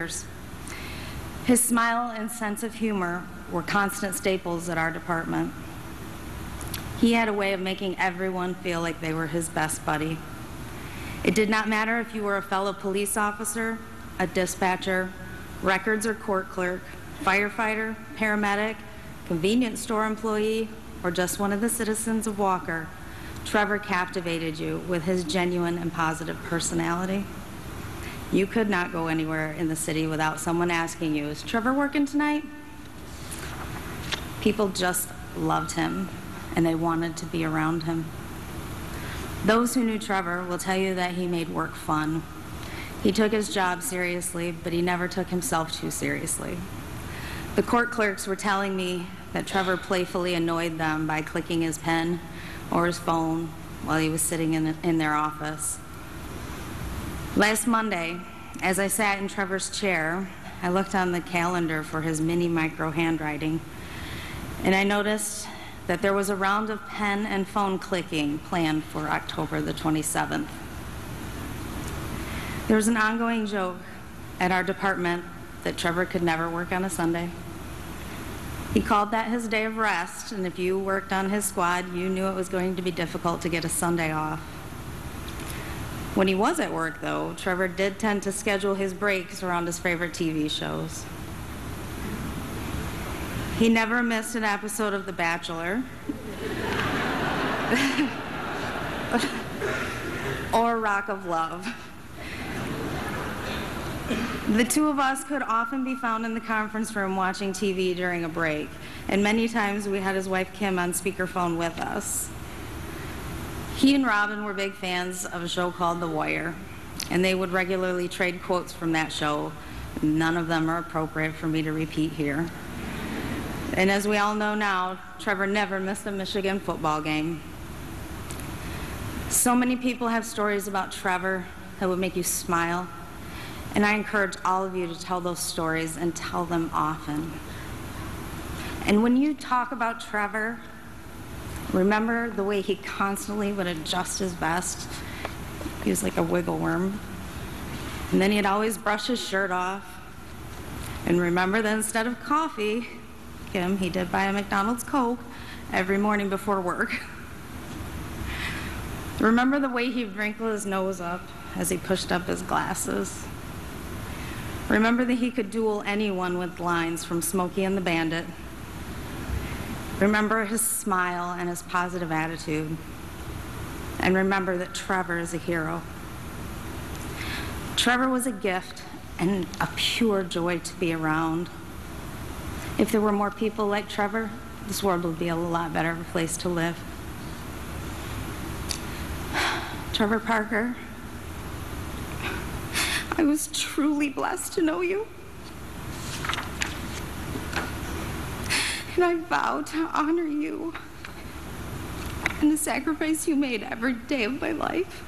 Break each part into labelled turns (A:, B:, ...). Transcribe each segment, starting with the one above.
A: years. His smile and sense of humor were constant staples at our department. He had a way of making everyone feel like they were his best buddy. It did not matter if you were a fellow police officer, a dispatcher, records or court clerk, firefighter, paramedic, convenience store employee, or just one of the citizens of Walker. Trevor captivated you with his genuine and positive personality. You could not go anywhere in the city without someone asking you, "Is Trevor working tonight?" People just loved him, and they wanted to be around him. Those who knew Trevor will tell you that he made work fun. He took his job seriously, but he never took himself too seriously. The court clerks were telling me that Trevor playfully annoyed them by clicking his pen or his phone while he was sitting in their office. Last Monday, as I sat in Trevor's chair, I looked on the calendar for his mini micro handwriting, and I noticed that there was a round of pen and phone clicking planned for October the 27th. There was an ongoing joke at our department that Trevor could never work on a Sunday. He called that his day of rest, and if you worked on his squad, you knew it was going to be difficult to get a Sunday off. When he was at work, though, Trevor did tend to schedule his breaks around his favorite TV shows. He never missed an episode of The Bachelor or Rock of Love. The two of us could often be found in the conference room watching TV during a break, and many times we had his wife Kim on speakerphone with us. He and Robin were big fans of a show called The Wire, and they would regularly trade quotes from that show. None of them are appropriate for me to repeat here. And as we all know now, Trevor never missed a Michigan football game. So many people have stories about Trevor that would make you smile, and I encourage all of you to tell those stories and tell them often. And when you talk about Trevor, remember the way he constantly would adjust his vest. He was like a wiggle worm. And then he'd always brush his shirt off. And remember that instead of coffee, he did buy a McDonald's Coke every morning before work. Remember the way he'd wrinkle his nose up as he pushed up his glasses. Remember that he could duel anyone with lines from Smokey and the Bandit. Remember his smile and his positive attitude. And remember that Trevor is a hero. Trevor was a gift and a pure joy to be around. If there were more people like Trevor, this world would be a lot better of a place to live. Trevor Parker, I was truly blessed to know you. And I vow to honor you and the sacrifice you made every day of my life.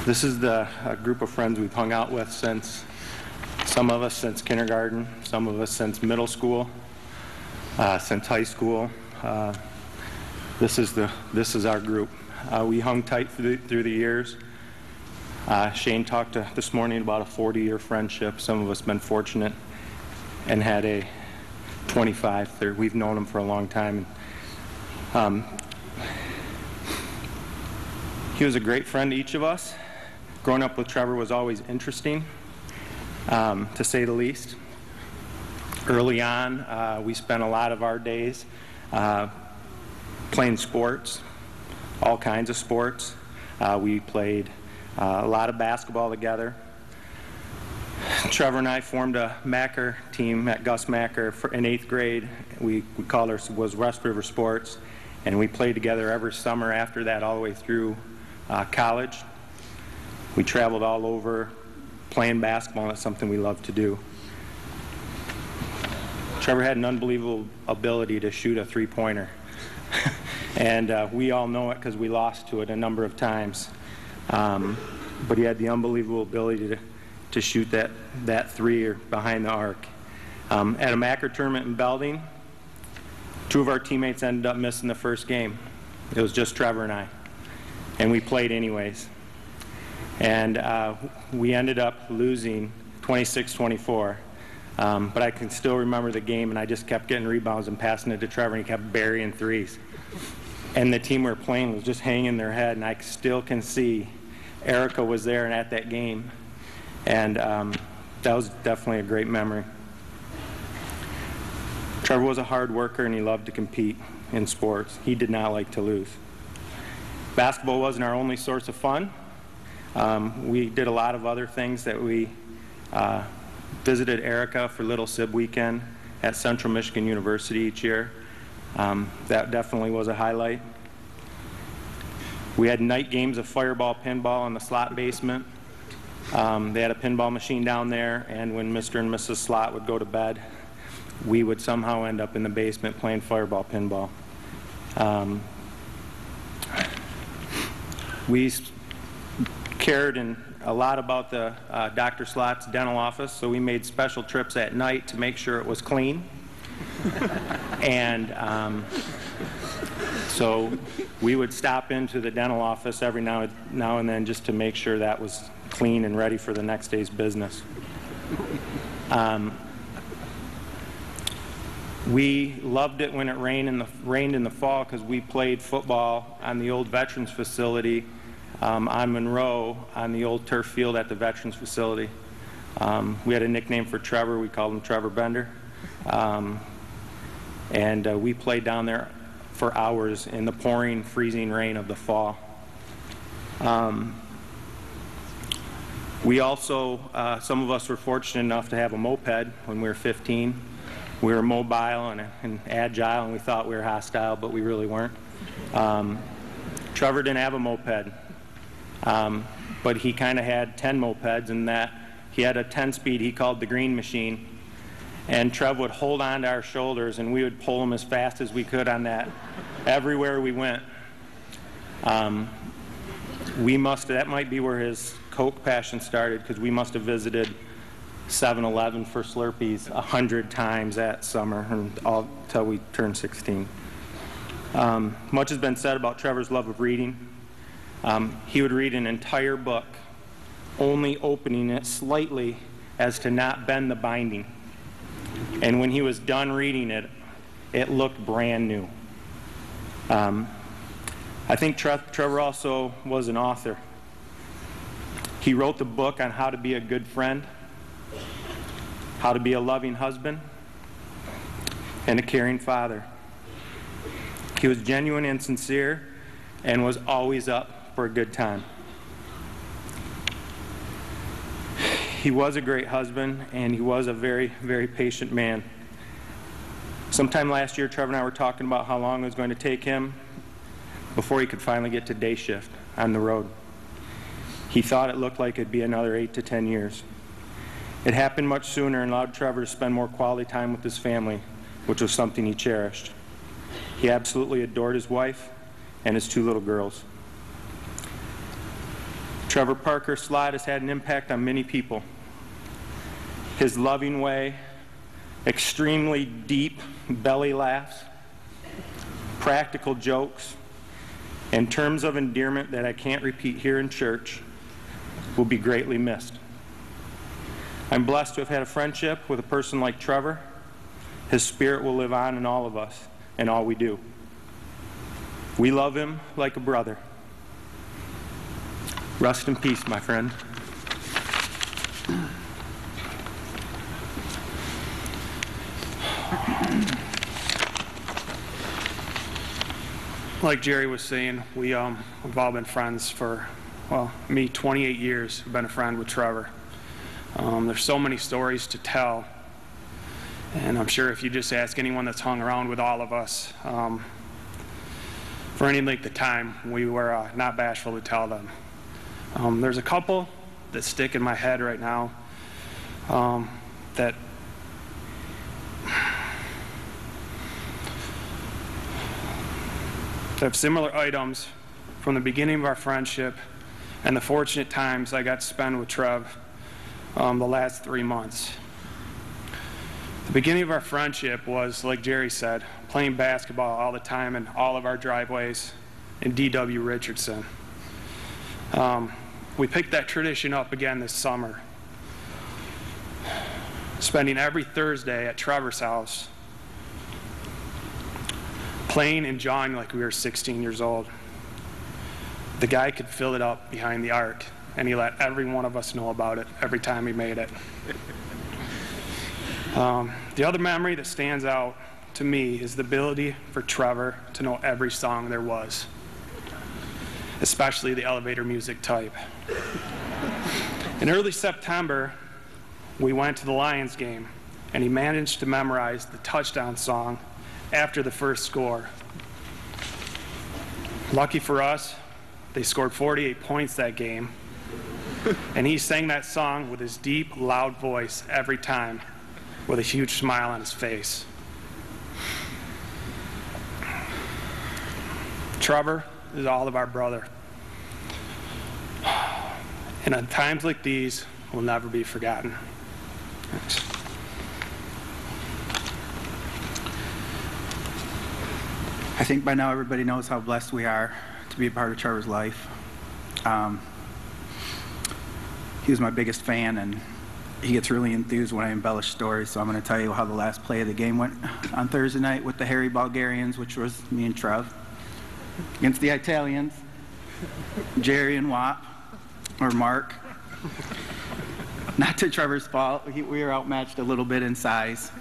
B: This is the group of friends we've hung out with since, some of us since kindergarten, some of us since middle school, since high school. This is our group. We hung tight through the years. Shane talked this morning about a 40-year friendship. Some of us have been fortunate and had a 25, 30. We've known him for a long time. He was a great friend to each of us. Growing up with Trevor was always interesting, to say the least. Early on, we spent a lot of our days playing sports, all kinds of sports. We played a lot of basketball together. Trevor and I formed a Macker team at Gus Macker in 8th grade. We called was West River Sports, and we played together every summer after that all the way through college. We traveled all over playing basketball, and that's something we loved to do. Trevor had an unbelievable ability to shoot a three-pointer, and we all know it because we lost to it a number of times. But he had the unbelievable ability to shoot that three or behind the arc. At a Macker tournament in Belding, 2 of our teammates ended up missing the first game. It was just Trevor and I, and we played anyways. And we ended up losing 26-24. But I can still remember the game, and I just kept getting rebounds and passing it to Trevor, and he kept burying threes. And the team we were playing was just hanging their head, and I still can see Erica was there and at that game. And that was definitely a great memory. Trevor was a hard worker, and he loved to compete in sports. He did not like to lose. Basketball wasn't our only source of fun. We did a lot of other things that we visited Erica for Little Sib Weekend at Central Michigan University each year. That definitely was a highlight. We had night games of fireball pinball in the Slot basement. They had a pinball machine down there, and when Mr. and Mrs. Slot would go to bed, we would somehow end up in the basement playing fireball pinball. We cared a lot about the Dr. Slot's dental office, so we made special trips at night to make sure it was clean. And so we would stop into the dental office every now and then just to make sure that was clean and ready for the next day's business. We loved it when it rained in the fall because we played football on the old Veterans Facility on Monroe on the old turf field at the Veterans Facility. We had a nickname for Trevor. We called him Trevor Bender. And we played down there for hours in the pouring, freezing rain of the fall. We also, some of us were fortunate enough to have a moped when we were 15. We were mobile and agile, and we thought we were hostile, but we really weren't. Trevor didn't have a moped, but he kind of had 10 mopeds, and that he had a 10-speed he called the green machine. And Trev would hold on to our shoulders, and we would pull him as fast as we could on that everywhere we went. That might be where his Coke passion started, because we must have visited 7-Eleven for Slurpees 100 times that summer until we turned 16. Much has been said about Trevor's love of reading. He would read an entire book, only opening it slightly as to not bend the binding. And when he was done reading it, it looked brand new. I think Trevor also was an author. He wrote the book on how to be a good friend, how to be a loving husband, and a caring father. He was genuine and sincere and was always up for a good time. He was a great husband, and he was a very, very patient man. Sometime last year, Trevor and I were talking about how long it was going to take him before he could finally get to day shift on the road. He thought it looked like it'd be another 8 to 10 years. It happened much sooner and allowed Trevor to spend more quality time with his family, which was something he cherished. He absolutely adored his wife and his 2 little girls. Trevor Parker Slot has had an impact on many people. His loving way, extremely deep belly laughs, practical jokes, and terms of endearment that I can't repeat here in church will be greatly missed. I'm blessed to have had a friendship with a person like Trevor. His spirit will live on in all of us and all we do. We love him like a brother. Rest in peace, my friend.
C: Like Jerry was saying, we've all been friends for well, me, 28 years, have been a friend with Trevor. There's so many stories to tell, and I'm sure if you just ask anyone that's hung around with all of us, for any length of time, we were not bashful to tell them. There's a couple that stick in my head right now that have similar items from the beginning of our friendship and the fortunate times I got to spend with Trev the last 3 months. The beginning of our friendship was, like Jerry said, playing basketball all the time in all of our driveways in D.W. Richardson. We picked that tradition up again this summer, spending every Thursday at Trevor's house, playing and jawing like we were 16 years old. The guy could fill it up behind the arc, and he let every one of us know about it every time he made it. The other memory that stands out to me is the ability for Trevor to know every song there was, especially the elevator music type. In early September, we went to the Lions game, and he managed to memorize the touchdown song after the first score. Lucky for us, they scored 48 points that game, and he sang that song with his deep, loud voice every time, with a huge smile on his face. Trevor is all of our brother, and at times like these will never be forgotten. Thanks.
D: I think by now everybody knows how blessed we are to be a part of Trevor's life. He was my biggest fan, and he gets really enthused when I embellish stories, so I'm going to tell you how the last play of the game went on Thursday night with the Hairy Bulgarians, which was me and Trev, against the Italians, Jerry and Wap, or Mark. Not to Trevor's fault, we were outmatched a little bit in size,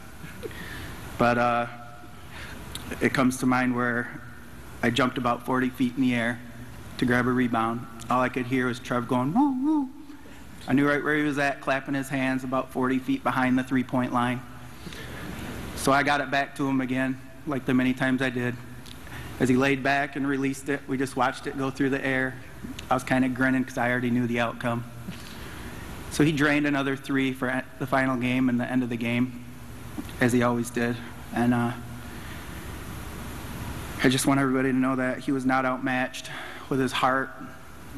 D: but it comes to mind where I jumped about 40 feet in the air to grab a rebound. All I could hear was Trev going, woo, woo. I knew right where he was at, clapping his hands about 40 feet behind the three-point line. So I got it back to him again, like the many times I did. As he laid back and released it, we just watched it go through the air. I was kind of grinning because I already knew the outcome. So he drained another 3 for the final game and the end of the game, as he always did. And I just want everybody to know that he was not outmatched with his heart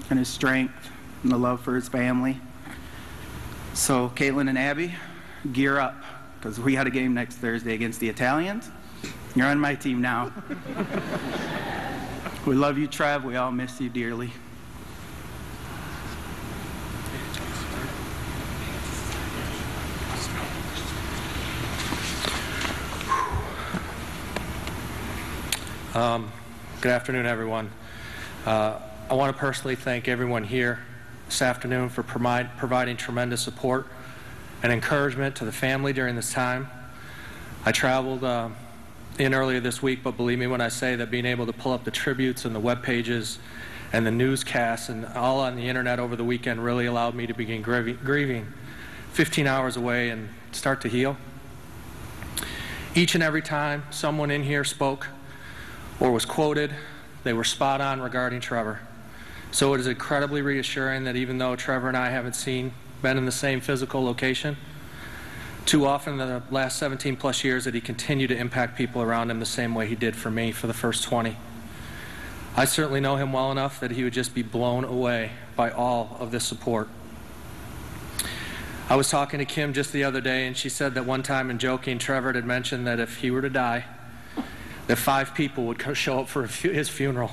D: and his strength and the love for his family. So Caitlin and Abby, gear up, because we had a game next Thursday against the Italians. You're on my team now. We love you, Trev. We all miss you dearly.
E: Good afternoon, everyone. I want to personally thank everyone here this afternoon for providing tremendous support and encouragement to the family during this time. I traveled in earlier this week, but believe me when I say that being able to pull up the tributes and the web pages and the newscasts and all on the internet over the weekend really allowed me to begin grieving 15 hours away and start to heal. Each and every time someone in here spoke or was quoted, they were spot on regarding Trevor. So it is incredibly reassuring that even though Trevor and I haven't been in the same physical location, too often in the last 17 plus years that he continued to impact people around him the same way he did for me for the first 20. I certainly know him well enough that he would just be blown away by all of this support. I was talking to Kim just the other day, and she said that one time in joking, Trevor had mentioned that if he were to die, that 5 people would show up for his funeral.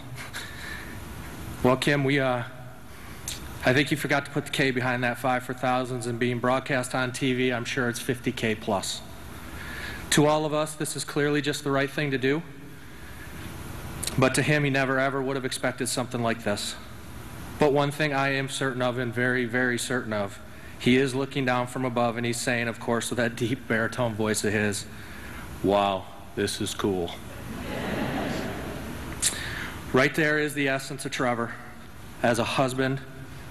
E: Well, Kim, I think you forgot to put the K behind that 5 for thousands, and being broadcast on TV, I'm sure it's 50K plus. To all of us, this is clearly just the right thing to do, but to him, he never ever would have expected something like this. But one thing I am certain of, and very, very certain of, he is looking down from above, and he's saying, of course, with that deep baritone voice of his, wow, this is cool. Right there is the essence of Trevor as a husband,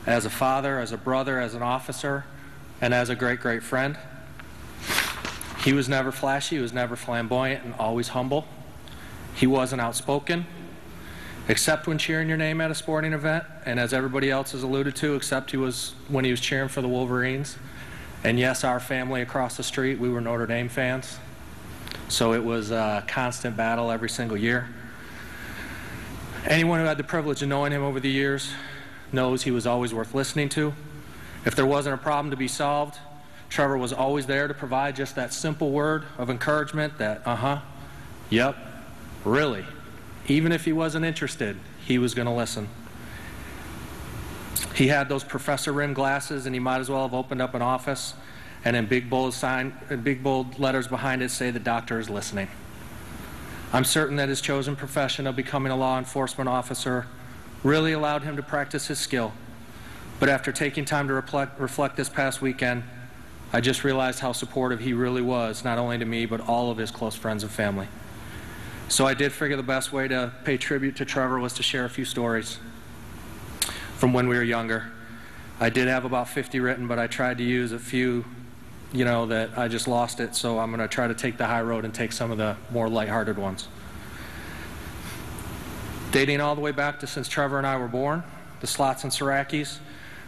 E: as a father, as a brother, as an officer, and as a great, great friend. He was never flashy, he was never flamboyant, and always humble. He wasn't outspoken, except when cheering your name at a sporting event, and as everybody else has alluded to, except when he was cheering for the Wolverines. And yes, our family across the street, we were Notre Dame fans, so it was a constant battle every single year. Anyone who had the privilege of knowing him over the years knows he was always worth listening to. If there wasn't a problem to be solved, Trevor was always there to provide just that simple word of encouragement that, yep, really. Even if he wasn't interested, he was going to listen. He had those professor rimmed glasses, and he might as well have opened up an office and in big bold letters behind it say the doctor is listening. I'm certain that his chosen profession of becoming a law enforcement officer really allowed him to practice his skill. But after taking time to reflect this past weekend, I just realized how supportive he really was, not only to me, but all of his close friends and family. So I did figure the best way to pay tribute to Trevor was to share a few stories from when we were younger. I did have about 50 written, but I tried to use a few, that I just lost it, so I'm going to try to take the high road and take some of the more lighthearted ones. Dating all the way back to since Trevor and I were born, the Slots and Sarakis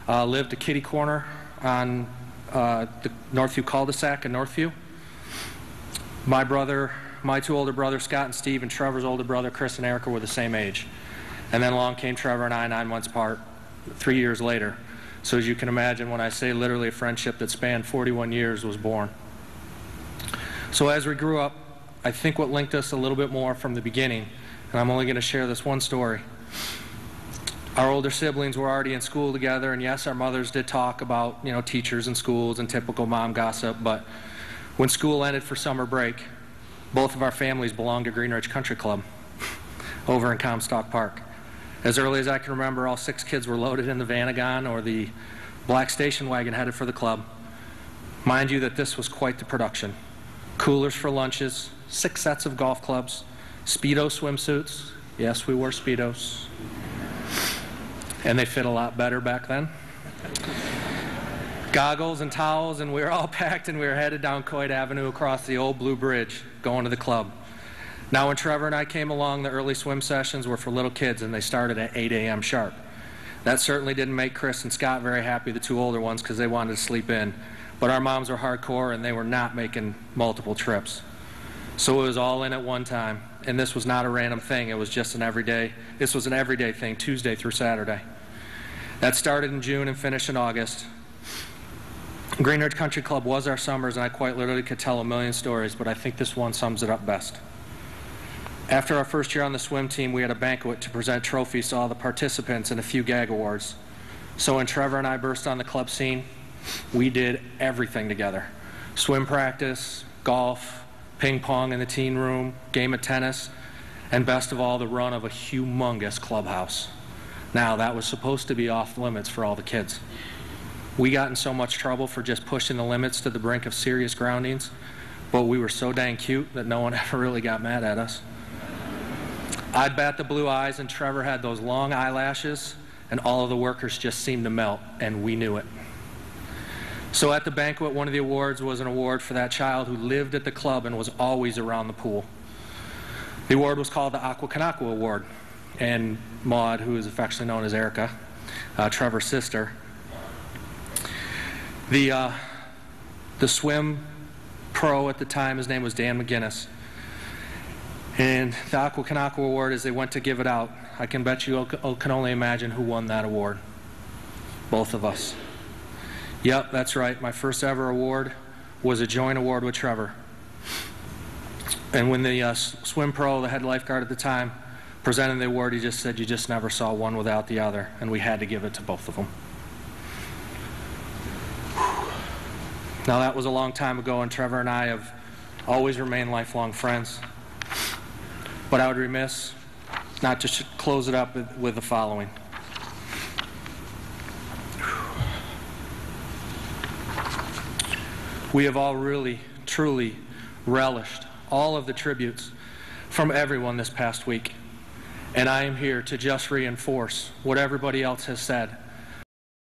E: lived a kitty corner on the Northview cul-de-sac in Northview. My two older brothers, Scott and Steve, and Trevor's older brother, Chris and Erica, were the same age. And then along came Trevor and I 9 months apart, 3 years later. So as you can imagine, when I say literally a friendship that spanned 41 years was born. So as we grew up, I think what linked us a little bit more from the beginning, and I'm only going to share this one story. Our older siblings were already in school together, and yes, our mothers did talk about, teachers and schools and typical mom gossip, but when school ended for summer break, both of our families belonged to Green Ridge Country Club over in Comstock Park. As early as I can remember, all 6 kids were loaded in the Vanagon or the black station wagon headed for the club. Mind you that this was quite the production. Coolers for lunches, 6 sets of golf clubs, Speedo swimsuits. Yes, we wore Speedos. And they fit a lot better back then. Goggles and towels, and we were all packed, and we were headed down Coit Avenue across the old Blue Bridge, going to the club. Now, when Trevor and I came along, the early swim sessions were for little kids, and they started at 8 a.m. sharp. That certainly didn't make Chris and Scott very happy, the 2 older ones, because they wanted to sleep in. But our moms were hardcore, and they were not making multiple trips. So it was all in at one time, and this was not a random thing. It was just an everyday thing, Tuesday through Saturday. That started in June and finished in August. Green Ridge Country Club was our summers, and I quite literally could tell a million stories, but I think this one sums it up best. After our first year on the swim team, we had a banquet to present trophies to all the participants and a few gag awards. So when Trevor and I burst on the club scene, we did everything together. Swim practice, golf, ping pong in the teen room, game of tennis, and best of all, the run of a humongous clubhouse. Now, that was supposed to be off limits for all the kids. We got in so much trouble for just pushing the limits to the brink of serious groundings, but we were so dang cute that no one ever really got mad at us. I'd bat the blue eyes, and Trevor had those long eyelashes, and all of the workers just seemed to melt, and we knew it. So at the banquet, one of the awards was an award for that child who lived at the club and was always around the pool. The award was called the Aqua Kanakwa Award, and Maud, who is affectionately known as Erica, Trevor's sister, the swim pro at the time, his name was Dan McGinnis. And the Aqua Kanakwa Award, as they went to give it out, I can bet you can only imagine who won that award. Both of us. Yep, that's right. My first ever award was a joint award with Trevor. And when the swim pro, the head lifeguard at the time, presented the award, he just said, "You just never saw one without the other," and we had to give it to both of them. Now, that was a long time ago, and Trevor and I have always remained lifelong friends. But I would be remiss not to close it up with the following. We have all really, truly relished all of the tributes from everyone this past week. And I am here to just reinforce what everybody else has said.